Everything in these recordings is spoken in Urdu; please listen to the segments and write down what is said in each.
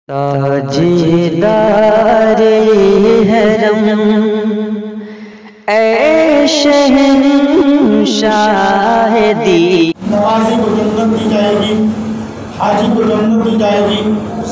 تاجدار حرم اے شہنشاہ دی، نمازی کو جنت دی جائے گی، حاجی کو جنت دی جائے گی،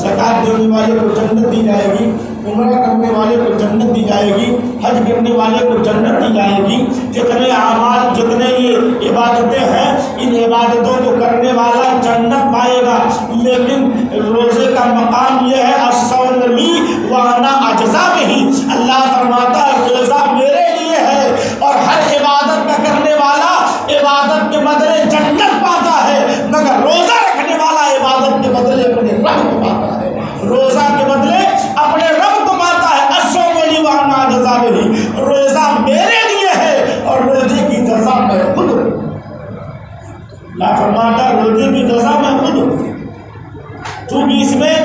زکات دینے والے کو جنت دی جائے گی، عمرہ کرنے والے کو جنت دی جائے گی، حج کرنے والے کو جنت دی جائے گی۔ جتنے اعمال، جتنے یہ عبادتیں ہیں، ان عبادتوں کو کرنے والا جنت پائے گا، لیکن روزے کا مقام یہ ہے الصوم لی وانا اجزا بہ۔ اللہ فرماتا ہے روزہ میرے لیے ہے، اور ہر عبادت کا کرنے والا عبادت کے بدلے جنت پاتا ہے، مگر روزہ رکھنے والا عبادت کے بدلے اپنے رب کو پاتا ہے، روزہ کے بدلے اپنے رب کو پاتا ہے۔ الصوم لی وانا اجزا بہ، روزہ میرے لیے ہے اور روزے کی جزا میں خود ہوں۔ اللہ فرماتا ہے روزے کی جزا میں خود ہوں۔ چونکہ اس میں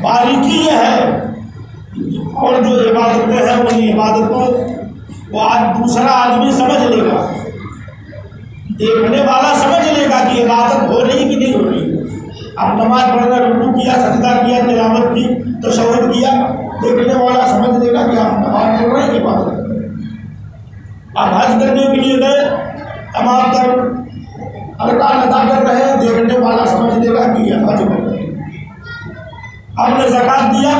باریکی یہ ہے، اور جو عبادتیں ہیں ان عبادتوں کو آج دوسرا آدمی سمجھ لے گا، دیکھنے والا سمجھ لے گا کہ عبادت ہو رہی کہ نہیں ہو رہی۔ اب نماز پڑھنا، رکوع کیا، سجدہ کیا، تلاوت کی، تشہد کیا، دیکھنے والا سمجھ لے گا کہ آپ نماز پڑھ رہے ہیں کہ عبادت کر رہے ہیں۔ آپ حج کرنے کے لیے گئے، تمام تر ارکان ادا کر رہے ہیں، دیکھنے والا سمجھ لے گا کہ یہ حج کر رہے ہیں۔ آپ نے زکات دیا،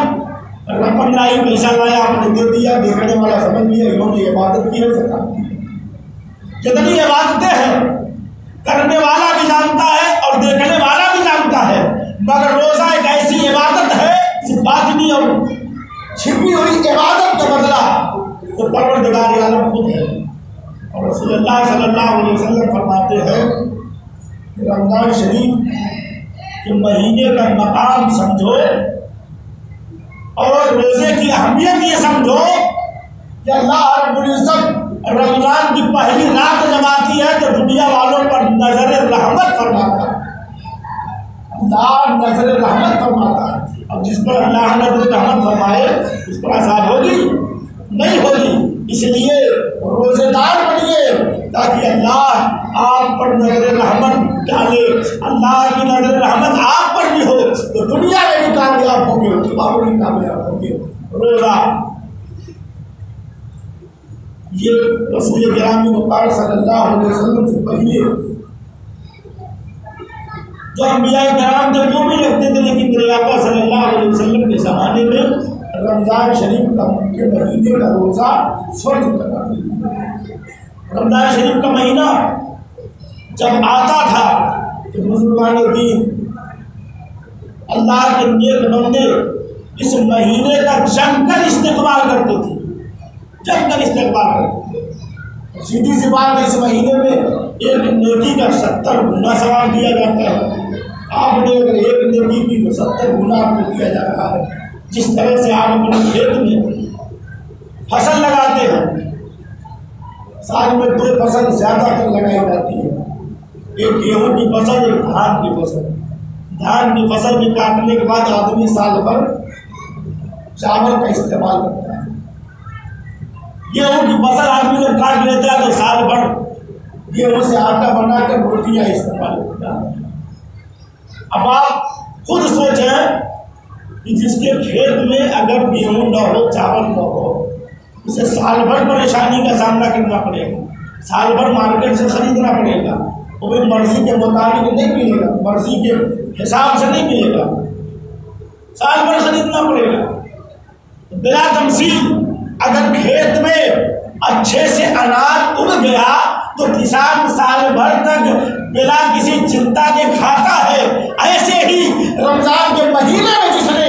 رقم لائی، پیسہ لایا، آپ نے دے دیا، دیکھنے والا سمجھ لیا انہوں نے عبادت کی ہے، زکات کی ہے۔ جتنی عبادتیں ہیں کرنے والا بھی جانتا ہے اور دیکھنے والا بھی جانتا ہے، مگر روزہ ایک ایسی عبادت ہے باطنی اور چھپی ہوئی عبادت کا بدلہ تو پروردگار عالم خود ہے۔ اور رسول اللہ صلی اللہ علیہ وسلم فرماتے ہیں کہ رمضان شریف کے مہینے کا مقام سمجھو اور روزے کی اہمیت یہ سمجھو کہ اللہ رب العزت رمضان کی پہلی رات جب آتی ہے تو دنیا والوں پر نظر رحمت فرماتا ہے، اللہ نظر رحمت فرماتا ہے۔ اب جس پر اللہ نظر رحمت فرمائے اس پر عذاب ہوگی؟ نہیں ہوگی۔ اس لیے روزے دار بنیے تاکہ اللہ آپ پر نظر رحمت ڈالے، اللہ کی نظر رحمت آپ پر بھی ہو تو دنیا میں بھی کامیاب ہوں گے، آپ بھی کامیاب ہوں گے۔ روزہ یہ رسول گرامی مطہر صلی اللہ علیہ وسلم سے پہلے جو انبیاء کرام تھے وہ بھی رکھتے تھے، لیکن میرے آقا صلی اللہ علیہ وسلم کے زمانے میں رمضان شریف کے مہینے کا روزہ فرض کرا دیا۔ رمضان شریف کا مہینہ جب آتا تھا تو مسلمان دین اللہ کے نیک بندے اس مہینے کا جم کر استقبال کرتے تھے، جم کر استقبال کرتے تھے۔ سیدھی سی بات ہے، اس مہینے میں ایک نیکی کا 70 گنا ثواب دیا جاتا ہے۔ آپ نے اگر ایک نیکی کی تو 70 گنا آپ کو دیا جا رہا ہے۔ جس طرح سے آپ اپنے کھیت میں فصل لگاتے ہیں، سال میں 2 فصل زیادہ تر لگائی جاتی ہے، ایک گیہوں کی فصل، ایک دھان کی فصل۔ دھان کی فصل بھی کاٹنے کے بعد آدمی سال بھر چاول کا استعمال کرتا ہے، گیہوں کی فصل آدمی جب کاٹ لیتا ہے تو سال بھر گیہوں سے آٹا بنا کر روٹیاں استعمال کرتا ہے۔ اب آپ خود سوچیں کہ جس کے کھیت میں اگر گیہوں نہ ہو، چاول نہ ہو، اسے سال بھر پریشانی کا سامنا کرنا پڑے گا، سال بھر مارکیٹ سے خریدنا پڑے گا، وہ بھی مرضی کے مطابق نہیں ملے گا، مرضی کے حساب سے نہیں ملے گا، سال بھر خریدنا پڑے گا۔ بلا تمثیل اگر کھیت میں اچھے سے اناج اگ گیا تو کسان سال بھر تک بلا کسی چنتا کے کھاتا ہے۔ ایسے ہی رمضان کے مہینے میں جس نے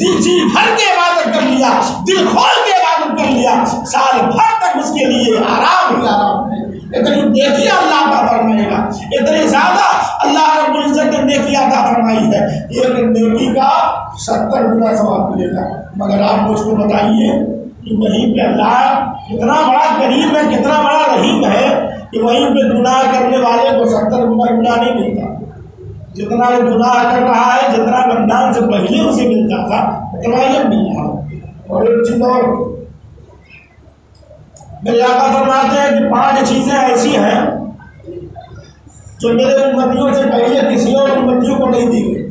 دل جی بھر کے عبادت کر لیا، دل کھول کے عبادت کر لیا، سال بھر تک اس کے لیے آرام ہی آرام ہے۔ اتنی نیکیاں اللہ عطا فرمائے گا، اتنی زیادہ اللہ رب العزت نے نیکیاں عطا فرمائی ہے، ایک نیکی کا 70 گنا ثواب ملے گا۔ مگر آپ مجھ کو بتائیے کہ وہیں پہ اللہ کتنا بڑا کریم ہے، کتنا بڑا رحیم ہے کہ وہیں پہ گناہ کرنے والے کو 70 گنا گناہ نہیں ملتا۔ جتنا وہ گناہ کر رہا ہے، جتنا رمضان سے پہلے اسے ملتا تھا اتنا یہ مل رہا ہے۔ اور ایک چیز اور میرے آقا فرماتے ہیں کہ 5 چیزیں ایسی ہیں جو میرے امتیوں سے پہلے کسی اور امتیوں کو نہیں دی گئی۔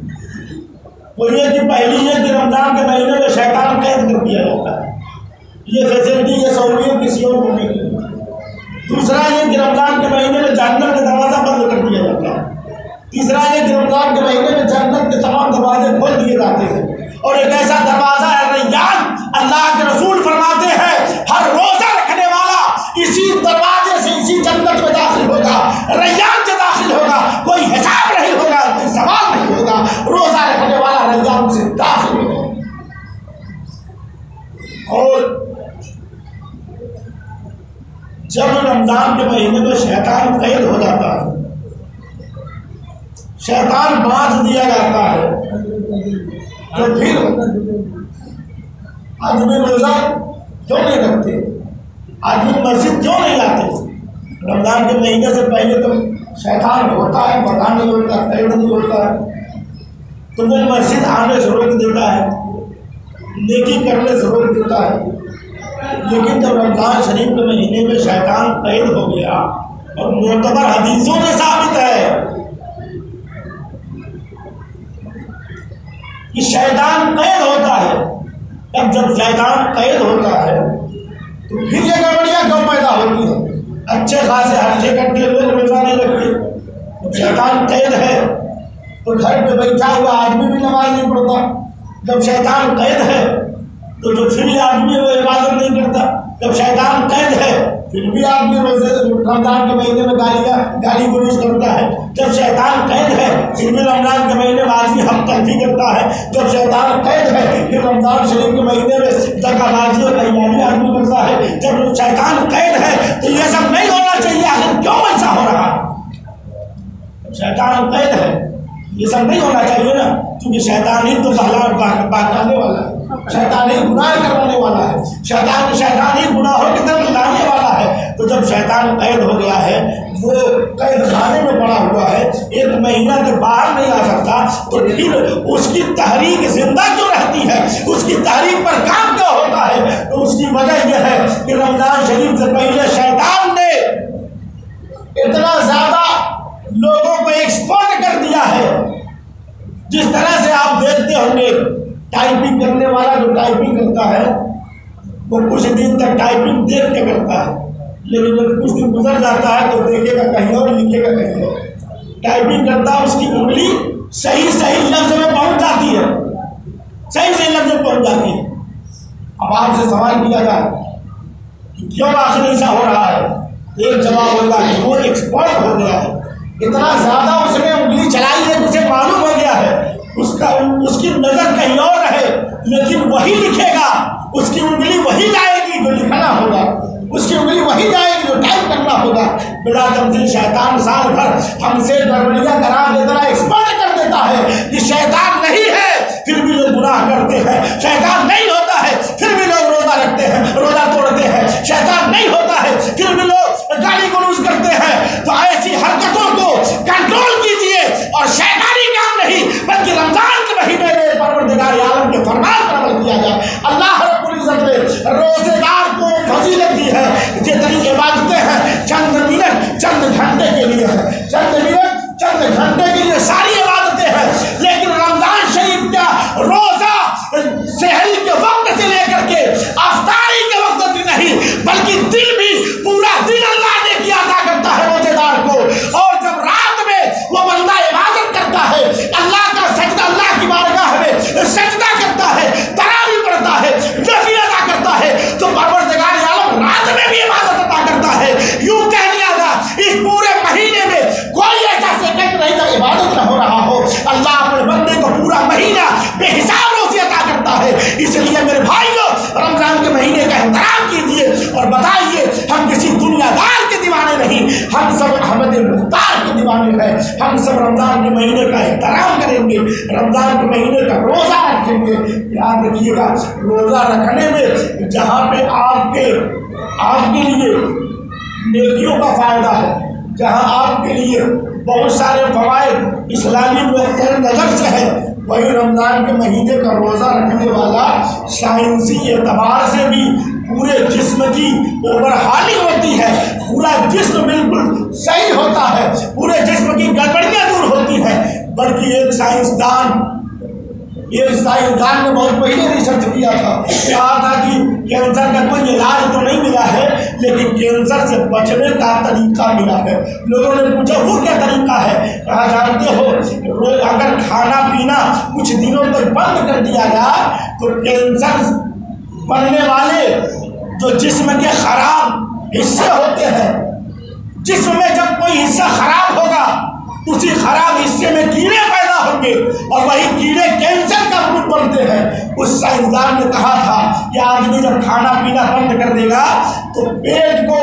وہ یہ کہ پہلی یہ کہ رمضان کے مہینے میں شیطان قید کر دیا جاتا ہے، یہ فیسلٹی یہ سہولیت کسی اور کو نہیں ملتی۔ دوسرا یہ کہ رمضان کے مہینے میں جہنم کا دروازہ بند کر دیا جاتا ہے۔ تیسرا یہ کہ رمضان کے مہینے میں جنت کے تمام دروازے کھول دیے جاتے ہیں، اور ایک ایسا دروازہ ہے ریان، اللہ کے رسول فرماتے ہیں ہر روزہ رکھنے والا اسی دروازے سے اسی جنت میں داخل ہوگا، ریان سے داخل ہوگا، کوئی حساب نہیں ہوگا، کوئی سوال نہیں ہوگا، روزہ رکھنے والا ریان سے داخل ہوگا۔ اور جب رمضان کے مہینے میں شیطان قید ہو جاتا ہے، شیطان باندھ دیا جاتا ہے، تو پھر آدمی روزہ کیوں نہیں رکھتے، آدمی مسجد کیوں نہیں آتے؟ رمضان کے مہینے سے پہلے تو شیطان ہوتا ہے، پتہ نہیں ہوتا، قید نہیں ہوتا ہے، تو وہ مسجد آنے سے روک دیتا ہے، نیکی کرنے سے روک دیتا ہے۔ لیکن جب رمضان شریف کے مہینے میں شیطان قید ہو گیا، اور معتبر حدیثوں سے ثابت ہے کہ شیطان قید ہوتا ہے، اب جب شیطان قید ہوتا ہے تو پھر یہ گڑبڑیاں کیوں پیدا ہوتی ہیں؟ اچھے خاصے ہٹے کٹے لوگ روزہ نہیں رکھتے، جب شیطان قید ہے تو گھر پہ بیٹھا ہوا آدمی بھی نماز نہیں پڑھتا، جب شیطان قید ہے تو جو فری آدمی ہے وہ عبادت نہیں کرتا، جب شیطان قید ہے پھر بھی آدمی روزے رمضان کے مہینے میں گالی گلوچ کرتا ہے، جب شیطان قید ہے پھر بھی رمضان کے مہینے میں آدمی حق تلفی کرتا ہے، جب شیطان قید ہے پھر رمضان شریف کے مہینے میں دغا بازی اور بےایمانی آدمی کرتا ہے، جب شیطان قید ہے تو یہ سب نہیں ہونا چاہیے، آخر کیوں ایسا ہو رہا ہے؟ شیطان قید ہے، یہ سب نہیں ہونا چاہیے نا، کیونکہ شیطان ہی تو بہلانے والا ہے، شیطان ہی گناہ کروانے والا ہے، شیطان ہی گناہوں کی طرف لانے والا ہے۔ تو جب شیطان قید ہو گیا ہے، وہ قید خانے میں پڑا ہوا ہے، ایک مہینہ تک باہر نہیں آ سکتا، تو پھر اس کی تحریک زندہ کیوں رہتی ہے، اس کی تحریک پر کام کیوں ہوتا ہے؟ تو اس کی وجہ یہ ہے کہ رمضان شریف سے پہلے شیطان نے اتنا زیادہ لوگوں کو ایکسپورٹ کر دیا ہے، جس طرح سے آپ دیکھتے ہوں گے ٹائپنگ کرنے والا جو ٹائپنگ کرتا ہے وہ کچھ دن تک ٹائپنگ دیکھ کے کرتا ہے، لیکن جب کچھ دن گزر جاتا ہے تو دیکھے گا کہیں اور، لکھے گا کہیں اور۔ ٹائپنگ کرتا ہے، اس کی انگلی صحیح لفظ میں پہنچ جاتی ہے، صحیح لفظ میں پہنچ جاتی ہے۔ اب آپ سے سوال کیا جائے کہ کیوں آخر ایسا ہو رہا ہے؟ ایک جواب ہوگا کہ وہ ایکسپرٹ ہو گیا ہے، اتنا زیادہ اس نے انگلی چلائی ہے، اسے معلوم ہو گیا ہے اس کی نظر کہیں اور ہے، لیکن وہی لکھے گا، اس کی انگلی وہی جائے گی جو لکھنا ہوگا، اس کی انگلی وہی جائے گی جو ٹائپ کرنا ہوگا۔ بلا تمثیل شیطان سال بھر ہم سے گڑبڑیاں کرا کے اتنا ایکسپرٹ کر دیتا ہے کہ شیطان نہیں ہے پھر بھی لوگ گناہ کرتے ہیں، شیطان نہیں ہوتا ہے پھر بھی لوگ روزہ رکھتے ہیں، روزہ توڑتے ہیں، شیطان نہیں ہوتا ہے پھر بھی لوگ گالی گلوچ کرتے ہیں۔ تو ایسی حرکتوں کو کنٹرول کیجیے، اور شیطانی کام نہیں بلکہ رمضان کے مہینے میں پروردگار عالم کے فرمان پر عمل کیا جائے۔ اللہ رب العزت نے روزے دار کو فضیلت دی ہے، جتنی عبادتیں ہیں چند منٹ چند گھنٹے کے لیے ہیں، چند منٹ چند گھنٹے کے لیے ساری عبادتیں ہیں، لیکن رمضان شریف کا روزہ سحری کے وقت سے لے کر کے افطاری کے وقت بھی نہیں، بلکہ دن بھی پورا دن اللہ نے کیا عطا کرتا ہے روزے دار کو، اور جب رات میں وہ بندہ عبادت کرتا ہے، اللہ کا سجدہ، اللہ کی بارگاہ میں سجدہ کرتا ہے، تراویح پڑھتا ہے، نفل ادا کرتا ہے، تو پروردگار عالم رات میں بھی عبادت عطا کرتا ہے۔ یوں کہہ لیا گا اس پورے مہینے میں کوئی ایسا سیکنڈ نہیں جب عبادت نہ ہو رہا ہو، اللہ اپنے بندے کو پورا مہینہ بے حساب روزی عطا کرتا ہے۔ اس لیے میرے بھائیوں، رمضان کے مہینے کا احترام کیجیے، اور بتائیے ہم کسی دنیا دار کے دیوانے نہیں، ہم سب احمد مختار کے دیوانے ہیں، ہم سب رمضان کے مہینے کا احترام کریں گے، رمضان کے مہینے کا روزہ رکھیں گے۔ یاد رکھیے گا، روزہ رکھنے میں جہاں پہ آپ کے لیے نیکیوں کا فائدہ ہے، جہاں آپ کے لیے بہت سارے فوائد اسلامی نقطۂ نظر سے ہے، وہی رمضان کے مہینے کا روزہ رکھنے والا سائنسی اعتبار سے بھی پورے جسم کی اوور ہالنگ ہوتی ہے، پورا جسم بالکل صحیح ہوتا ہے، پورے جسم کی گڑبڑیاں دور ہوتی ہیں۔ بلکہ ایک سائنسدان یہ سائنسدان نے بہت پہلے ریسرچ کیا تھا، کہا تھا کہ کینسر کا کوئی علاج تو نہیں ملا ہے لیکن کینسر سے بچنے کا طریقہ ملا ہے۔ لوگوں نے پوچھا وہ کیا طریقہ ہے؟ کہا جانتے ہو اگر کھانا پینا کچھ دنوں تک بند کر دیا جائے تو کینسر بننے والے جو جسم کے خراب حصے ہوتے ہیں، جسم میں جب کوئی حصہ خراب ہوگا اسی خراب حصے میں کیڑے پیدا ہوں گے اور وہی کیڑے کینسر کا روپ بنتے ہیں۔ اس سائنسدان نے کہا تھا کہ آدمی جب کھانا پینا بند کر دے گا تو پیٹ کو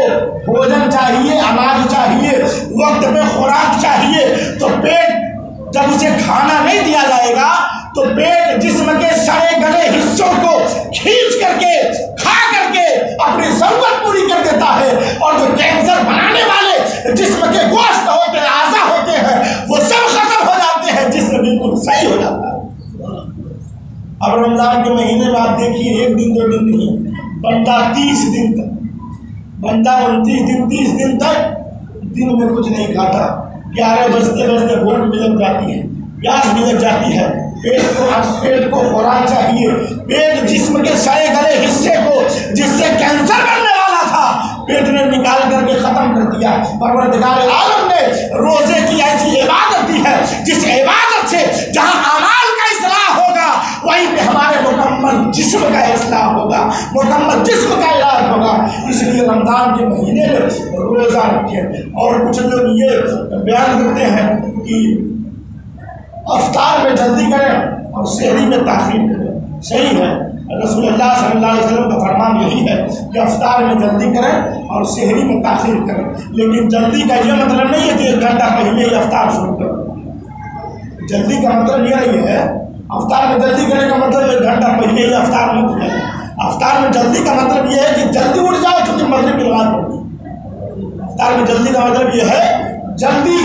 بھوجن چاہیے، اناج چاہیے، وقت میں خوراک چاہیے، تو پیٹ جب اسے کھانا نہیں دیا جائے گا تو پیٹ جسم کے سڑے گلے حصوں کو کھینچ کر کے کھا کر کے اپنی ضرورت پوری کر دیتا ہے، اور جو کینسر بنانے والے جسم کے گوشت ہوتے ہیں، اعضا ہوتے ہیں، وہ سب ختم ہو جاتے ہیں، جسم بالکل صحیح ہو جاتا ہے۔ اب رمضان کے مہینے میں آپ دیکھیے ایک دن دو دن نہیں، بندہ 30 دن تک، بندہ 29 دن 30 دن تک دن میں کچھ نہیں کھاتا، 11 بجتے بجتے بھوک ملک جاتی ہے، پیاس ملک جاتی ہے، پیٹ کو خوراک چاہیے، پیٹ جسم کے سڑے گلے حصے کو جس سے کینسر بننے والا تھا پیٹ نے نکال کر کے ختم کر دیا۔ پروردگار عالم نے روزے کی ایسی عبادت دی ہے جس عبادت سے جہاں اعمال کا اصلاح ہوگا وہیں پہ ہمارے مکمل جسم کا اصلاح ہوگا، مکمل جسم کا علاج ہوگا۔ اس لیے رمضان کے مہینے میں روزہ رکھیں۔ اور کچھ لوگ یہ بیان کرتے ہیں کہ افطار میں جلدی کریں اور سحری میں تاخیر کریں، صحیح ہے۔ رسول اللہ صلی اللہ علیہ وسلم کا فرمان یہی ہے کہ افطار میں جلدی کریں اور سحری میں تاخیر کریں، لیکن جلدی کا یہ مطلب نہیں ہے کہ 1 گھنٹہ پہلے ہی افطار شروع کریں۔ جلدی کا مطلب یہ نہیں ہے افطار میں جلدی کرنے کا مطلب 1 گھنٹہ پہلے ہی افطار میں اٹھ جائے۔ افطار میں جلدی کا مطلب یہ ہے کہ جلدی اٹھ جاؤ کیونکہ مغرب کی نماز پڑھ لی۔ افطار میں جلدی کا مطلب یہ ہے جلدی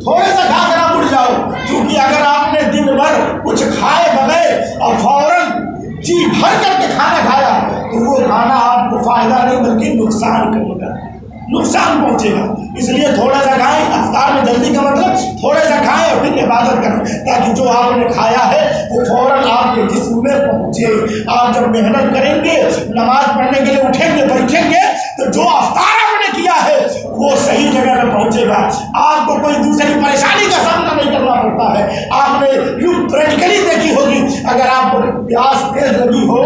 تھوڑے سا کھا کر آپ اٹھ جاؤ، کیونکہ اگر آپ نے دن بھر کچھ کھائے بغیر اور فوراً جی بھر کر کے کھانا کھایا تو وہ کھانا آپ کو فائدہ نہیں بلکہ نقصان کرے گا، نقصان پہنچے گا۔ اس لیے تھوڑا سا کھائیں، افطار میں جلدی کا مطلب تھوڑے سا کھائیں اور پھر عبادت کریں تاکہ جو آپ نے کھایا ہے وہ فوراً آپ کے جسم میں پہنچے۔ آپ جب محنت کریں گے، نماز پڑھنے کے لیے اٹھیں گے، بیٹھیں گے تو جو افطار آپ نے کیا ہے وہ صحیح جگہ میں پہنچے گا، آپ کو کوئی دوسری پریشانی کا سامنا نہیں کرنا پڑتا ہے۔ آپ نے یوں پریکٹیکلی دیکھی ہوگی، اگر آپ کو پیاس تیز لگی ہو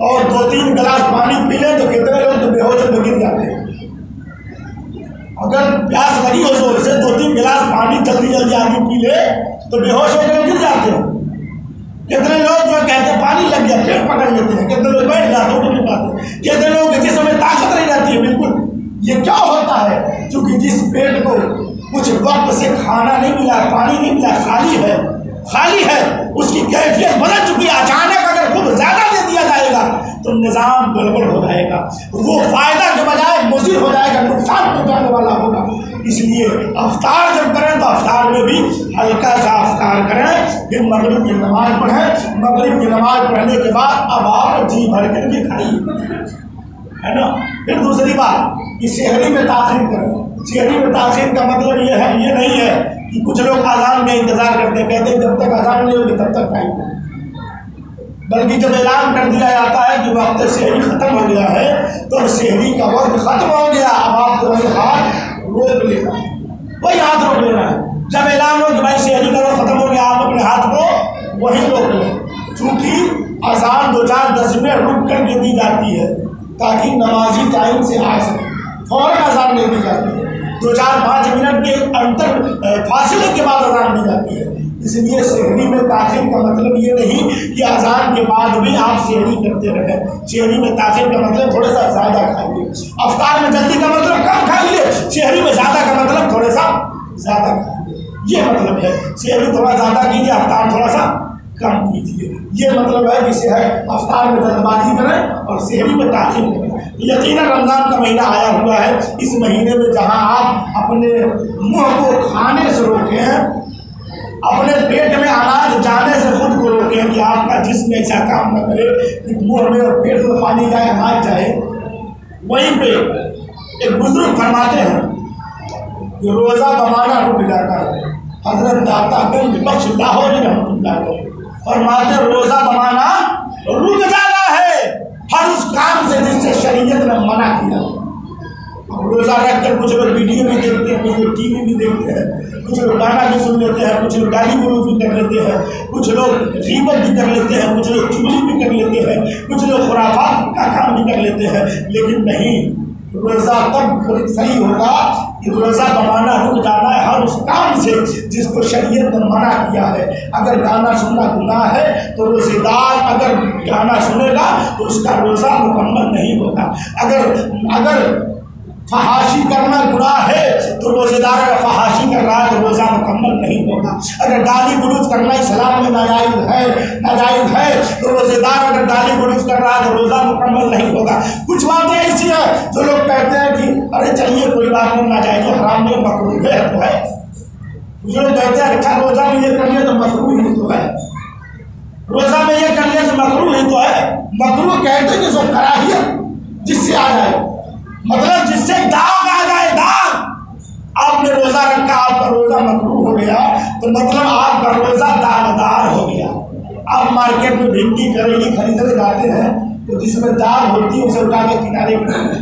اور 2-3 گلاس پانی پی لیں تو کتنے لوگ تو بے ہوش ہو کے گر جاتے ہیں۔ اگر پیاس لگی ہو زور سے 2-3 گلاس پانی جلدی آدمی پی لے تو بے ہوش ہو کے گر جاتے ہیں۔ کتنے لوگ جو کہتے ہیں پانی لگ گیا پھر پکڑ لیتے ہیں، کتنے لوگ بیٹھ جاتے ہیں اٹھ نہیں پاتے، کتنے لوگ جسم میں طاقت نہیں رہتی ہے۔ بالکل یہ کیا ہوتا ہے؟ کیونکہ جس پیٹ کو کچھ وقت سے کھانا نہیں ملا، پانی نہیں ملا، خالی ہے، اس کی کیفیت بدل چکی ہے۔ اچانک اگر خوب زیادہ دے دیا جائے گا تو نظام گڑبڑ ہو جائے گا، وہ فائدہ کے بجائے مضر ہو جائے گا، نقصان پہنچانے والا ہوگا۔ اس لیے افطار جب کریں تو افطار میں بھی ہلکا سا افطار کریں، پھر مغرب کی نماز پڑھیں، مغرب کی نماز پڑھنے کے بعد اب آپ جی بھر کر کے کھائیے، ہے نا۔ پھر دوسری بات کہ سحری میں تاخیر کریں۔ سحری میں تاخیر کا مطلب یہ نہیں ہے کہ کچھ لوگ اذان میں انتظار کرتے ہیں، کہتے ہیں جب تک اذان نہیں ہوگی تب تک ٹائم ہے، بلکہ جب اعلان کر دیا جاتا ہے کہ وقت سحری ختم ہو گیا ہے تو سحری کا وقت ختم ہو گیا، اب آپ کو وہی ہاتھ روک لینا ہے، وہی ہاتھ روک لینا ہے۔ جب اعلان ہو کہ بھائی سحری کا وقت ختم ہو گیا آپ اپنے ہاتھ کو وہی روک لیں، چونکہ اذان 2-4-10 منٹ رک کر کے دی جاتی ہے تاکہ نمازی ٹائم سے آ سکے، فوراً اذان نہیں دی جاتی ہے، 2-4-5 منٹ کے انتر فاصلے کے بعد اذان دی جاتی ہے۔ اس لیے سحری میں تاخیر کا مطلب یہ نہیں کہ اذان کے بعد بھی آپ سحری کرتے رہیں۔ سحری میں تاخیر کا مطلب تھوڑا سا زیادہ کھائیے، افطار میں جلدی کا مطلب کم کھائیے، سحری میں زیادہ کا مطلب تھوڑا سا زیادہ کھائیے، یہ مطلب ہے۔ سحری تھوڑا زیادہ کیجیے، افطار تھوڑا سا کم کیجیے، یہ مطلب ہے کہ افطار میں جلد بازی کریں اور سحری میں تاخیر کریں۔ یقیناً رمضان کا مہینہ آیا ہوا ہے، اس مہینے میں جہاں آپ اپنے منہ کو کھانے سے روکیں، اپنے پیٹ میں اناج جانے سے خود کو روکیں کہ آپ کا جسم ایسا کام نہ کرے کہ منہ میں اور پیٹ میں پانی جائے، اناج جائے۔ وہیں پہ ایک بزرگ فرماتے ہیں کہ روزہ بمانا رک جاتا ہے۔ حضرت داتا گنج بخش لاہوری رحمۃ اللہ علیہ فرماتے روزہ بنانا رک جانا ہے ہر اس کام سے جس سے شریعت نے منع کیا۔ روزہ رکھ کر کچھ لوگ ویڈیو بھی دیکھتے ہیں، کچھ لوگ ٹی وی بھی دیکھتے ہیں، کچھ لوگ گانا بھی سن لیتے ہیں، کچھ لوگ گالی گلوچ بھی کر لیتے ہیں، کچھ لوگ غیبت بھی کر لیتے ہیں، کچھ لوگ چغلی بھی کر لیتے ہیں، کچھ لوگ خرافات کا کام بھی کر لیتے ہیں۔ لیکن نہیں، روزہ تب صحیح ہوگا کہ روزہ بنانا رک جانا ہے ہر اس کام سے جس کو شریعت نے منع کیا ہے۔ اگر گانا سننا گناہ ہے تو روزے دار اگر گانا سنے گا تو اس کا روزہ مکمل نہیں ہوگا۔ اگر فحاشی کرنا گناہ ہے تو روزے دار اگر فحاشی کر رہا ہے تو روزہ مکمل نہیں ہوگا۔ اگر گالی گلوچ کرنا اسلام میں ناجائز ہے تو روزے دار اگر گالی گلوچ کر رہا ہے تو روزہ مکمل نہیں ہوگا۔ کچھ باتیں ایسی ہیں جو لوگ کہتے ہیں کہ ارے چلیے کوئی بات نہیں، ناجائز جو حرام میں مکروہ ہے تو ہے۔ کچھ لوگ کہتے ہیں اچھا روزہ میں یہ کر لیا تو مکروہ ہی تو ہے، روزہ میں یہ کر لیا تو مکروہ ہی تو ہے۔ مکروہ کہتے ہیں کہ جو کراہیت جس سے آ جائے، مطلب جس سے داغ آ جائے، داغ۔ آپ نے روزہ رکھا، آپ کا روزہ مکروہ ہو گیا تو مطلب آپ کا روزہ داغدار ہو گیا۔ آپ مارکیٹ میں بھنڈی کریلی خریدنے جاتے ہیں تو جس میں داغ ہوتی ہے اسے اٹھا کے کنارے پر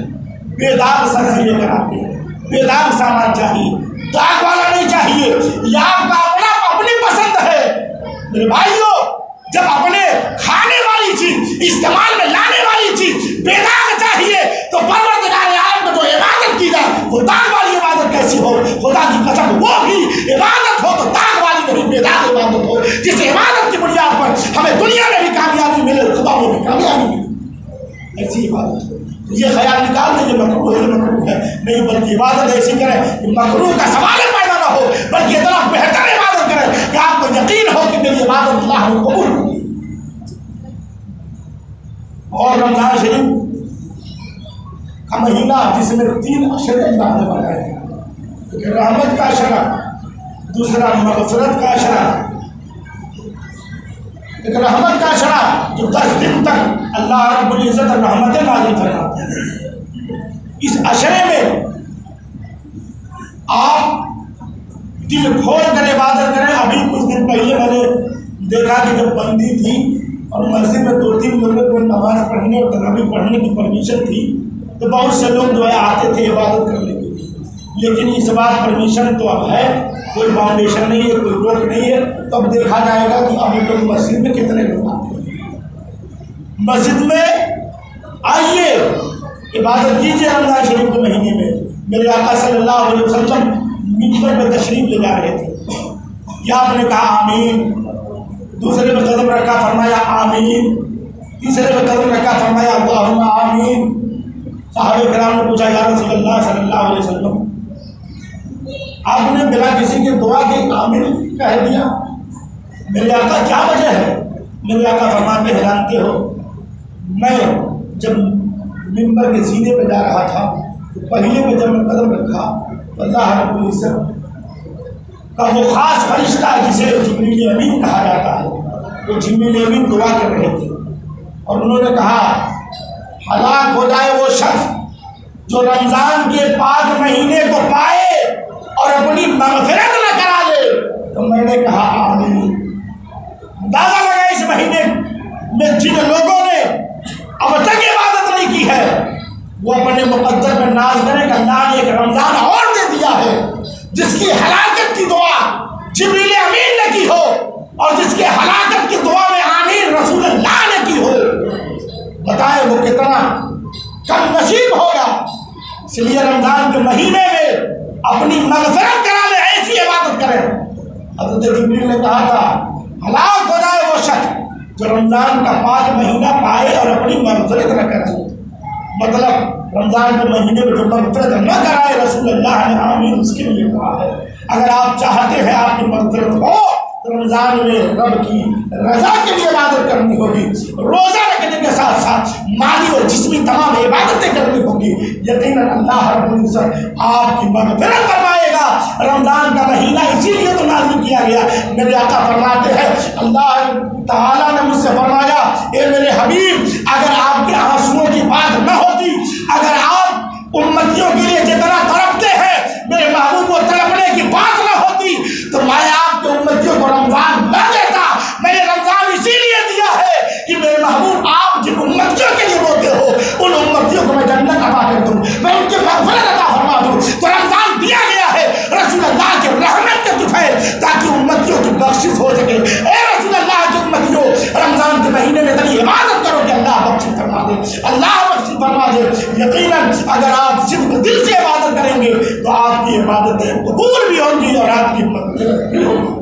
بے داغ سبزی لے کر آتے ہیں، بے داغ سامان چاہیے، داغ والا نہیں چاہیے۔ یہ آپ کا اپنی پسند ہے۔ میرے بھائیو، جب اپنے کھانے والی چیز، استعمال میں لانے والی چیز بے داغ چاہیے تو پروردگار عالم میں جو عبادت کی جائے وہ داغ والی عبادت کیسی ہو؟ خدا کی قسم وہ بھی عبادت ہو تو داغ والی نہیں، بے داغ عبادت ہو، جس عبادت کی بنیاد پر ہمیں دنیا میں بھی کامیابی ملے، خدا میں بھی کامیابی ملے، ایسی عبادت ہو۔ یہ خیال نکال دیں کہ مکروہ ہے، مکروہ ہے نہیں، بلکہ عبادت ایسی کریں کہ مکروہ کا سوال پیدا نہ ہو، بلکہ اتنا بہتر عبادت کریں کہ آپ کو یقین ہو کہ میری عبادت اللہ نے قبول ہوگی۔ اور رمضان شریف کا مہینہ جس میں 3 اشرے اللہ نے بنائے ہیں، ایک رحمت کا اشرہ، دوسرا مغفرت کا اشرہ، ایک رحمت کا اشرہ جو 10 دن تک اللہ رب العزت رحمتیں نازل فرماتے ہیں۔ اس اشرے میں آپ دل کھول کر عبادت کریں۔ ابھی کچھ دن پہلے میں نے دیکھا کہ جب بندی تھی اور مسجد میں 2-3 لوگوں کو نماز پڑھنے اور تراویح پڑھنے کی پرمیشن تھی تو بہت سے لوگ جو ہے آتے تھے عبادت کرنے کے لیے، لیکن اس بار پرمیشن تو اب ہے، کوئی باؤنڈیشن نہیں ہے، کوئی روک نہیں ہے، تو اب دیکھا جائے گا کہ ابھی لوگ مسجد میں کتنے لوگ آتے ہیں۔ مسجد میں آئیے، عبادت کیجیے۔ رمضان شریف کے مہینے میں میرے آقا صلی اللہ علیہ وسلم منبر پہ تشریف لے جا رہے تھے، یا آپ نے کہا آمین، دوسرے پہ قدم رکھا فرمایا آمین، تیسرے پہ قدم رکھا فرمایا اللہم آمین۔ صحابہ کرام نے پوچھا یا رسول اللہ صلی اللہ علیہ وسلم، آپ نے بلا کسی کے دعا کے آمین کہہ دیا، میرے آقا کیا وجہ ہے؟ میرے آقا فرماتے ہیں جانتے ہو، میں جب منبر کے سینے پہ جا رہا تھا تو پہلے پہ جب میں قدم رکھا تو اللہ رب العزت کا وہ خاص فرشتہ جسے جبریل امین کہا جاتا ہے، وہ جبریل امین دعا کر رہے تھے اور انہوں نے کہا ہلاک ہو جائے وہ شخص جو رمضان کے پاک مہینے کو پائے اور اپنی مغفرت نہ کرا لے۔ تو میں نے کہا آمین۔ اندازہ لگا اس مہینے میں جن لوگوں نے اب تک عبادت نہیں کی ہے وہ اپنے مقدر میں ناز کریں کہ اللہ نے ایک رمضان اور دے دیا ہے جس کی ہلاکت کی دعا جبریل امین نے کی ہو اور جس کے ہلاکت کی دعا میں آمین رسول اللہ نے کی ہو۔ بتائیں وہ کتنا کم نصیب ہوگا۔ اس لیے رمضان کے مہینے میں اپنی مغفرت کرا لے، ایسی عبادت کریں۔ حضرت جبریل نے کہا تھا ہلاک ہو جائے وہ شخص جو رمضان کا پاک مہینہ پائے اور اپنی مغفرت نہ کرے۔ مطلب رمضان کے مہینے میں جو مغفرت نہ کرائے رسول اللہ نے آمین اس کے لیے کہا ہے۔ اگر آپ چاہتے ہیں آپ کی مغفرت ہو تو رمضان میں رب کی رضا کے لیے عبادت کرنی ہوگی، روزہ رکھنے کے ساتھ ساتھ مالی اور جسمی تمام عبادتیں کرنی ہوگی۔ یقیناً اللہ رب العزت آپ کی مغفرت فرمائے گا۔ رمضان کا مہینہ اسی لیے تو نازل کیا گیا۔ میرے آقا فرماتے ہیں اللہ تعالیٰ نے مجھ سے فرمایا اے میرے حبیب، اگر آپ کے آنسوؤں کی بات نہ ہوتی، اگر آپ امتیوں کے لیے جتنا تڑپتے ہیں میرے محبوب کو تڑپنے کی بات نہ ہوتی تو میں آپ کے امتیوں کو رمضان نہ دیتا۔ میں نے رمضان بخشش ہو سکے۔ اے رسول اللہ کے امتیوں، رمضان کے مہینے میں ذری عبادت کرو کہ اللہ بخشش فرما دے، اللہ بخشش فرما دے۔ یقیناً اگر آپ صدق دل سے عبادت کریں گے تو آپ کی عبادتیں قبول بھی ہوں گی اور آپ کی مغفرت بھی ہوگی۔